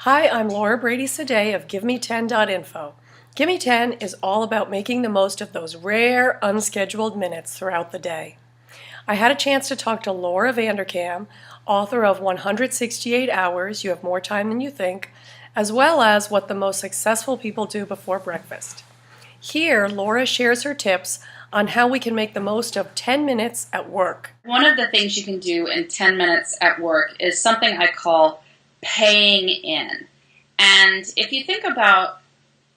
Hi, I'm Laura Brady-Sadeh of GiveMe10.info. GiveMe10 is all about making the most of those rare, unscheduled minutes throughout the day. I had a chance to talk to Laura Vanderkam, author of 168 Hours, You Have More Time Than You Think, as well as What the Most Successful People Do Before Breakfast. Here, Laura shares her tips on how we can make the most of 10 minutes at work. One of the things you can do in 10 minutes at work is something I call paying in. And if you think about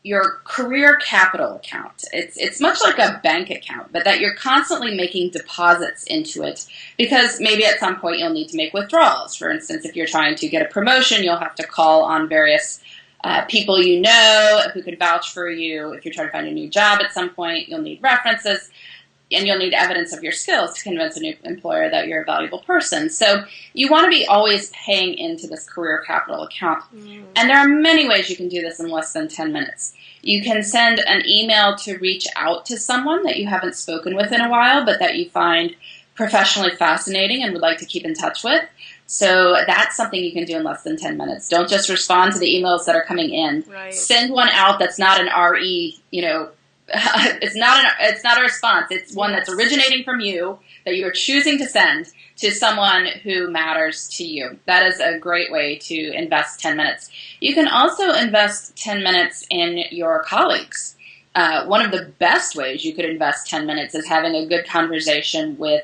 your career capital account, it's much like a bank account, but that you're constantly making deposits into it because maybe at some point you'll need to make withdrawals. For instance, if you're trying to get a promotion, you'll have to call on various people you know who could vouch for you. If you're trying to find a new job at some point, you'll need references. And you'll need evidence of your skills to convince a new employer that you're a valuable person. So you want to be always paying into this career capital account. And there are many ways you can do this in less than 10 minutes. You can send an email to reach out to someone that you haven't spoken with in a while, but that you find professionally fascinating and would like to keep in touch with. So that's something you can do in less than 10 minutes. Don't just respond to the emails that are coming in. Right. Send one out that's not an RE, it's not a response. It's one that's originating from you that you are choosing to send to someone who matters to you. That is a great way to invest 10 minutes. You can also invest 10 minutes in your colleagues. One of the best ways you could invest 10 minutes is having a good conversation with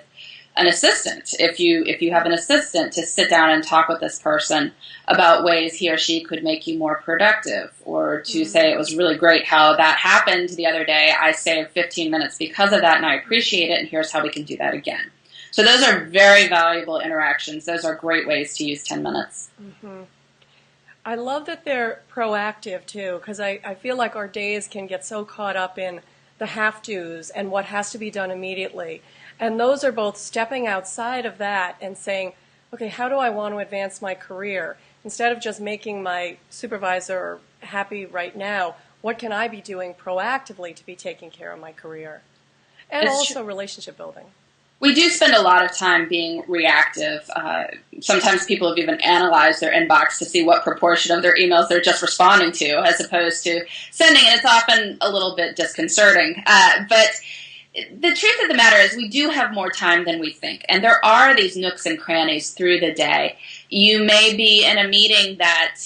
an assistant. If you have an assistant, to sit down and talk with this person about ways he or she could make you more productive, or to say it was really great how that happened the other day. I saved 15 minutes because of that, and I appreciate it, and here's how we can do that again. So those are very valuable interactions. Those are great ways to use 10 minutes. I love that they're proactive too, because I feel like our days can get so caught up in the have-tos and what has to be done immediately. And those are both stepping outside of that and saying, okay, how do I want to advance my career? Instead of just making my supervisor happy right now, what can I be doing proactively to be taking care of my career? And also relationship building. We do spend a lot of time being reactive. Sometimes people have even analyzed their inbox to see what proportion of their emails they're just responding to as opposed to sending, and it's often a little bit disconcerting. But the truth of the matter is we do have more time than we think, and there are these nooks and crannies through the day. You may be in a meeting that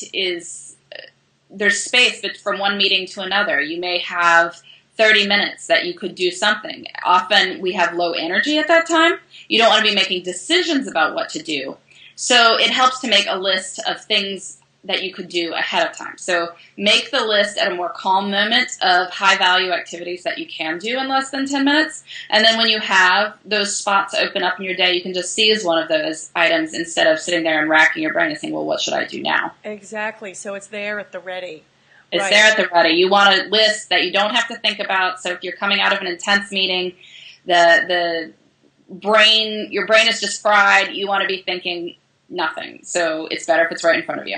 there's space from one meeting to another. You may have 30 minutes that you could do something. Often we have low energy at that time. You don't want to be making decisions about what to do. So it helps to make a list of things that you could do ahead of time. So make the list at a more calm moment of high-value activities that you can do in less than 10 minutes. And then when you have those spots open up in your day, you can just seize one of those items instead of sitting there and racking your brain and saying, well, what should I do now? Exactly. So it's there at the ready. It's right. there at the ready. You want a list that you don't have to think about. So if you're coming out of an intense meeting, your brain is just fried. You want to be thinking nothing. So it's better if it's right in front of you.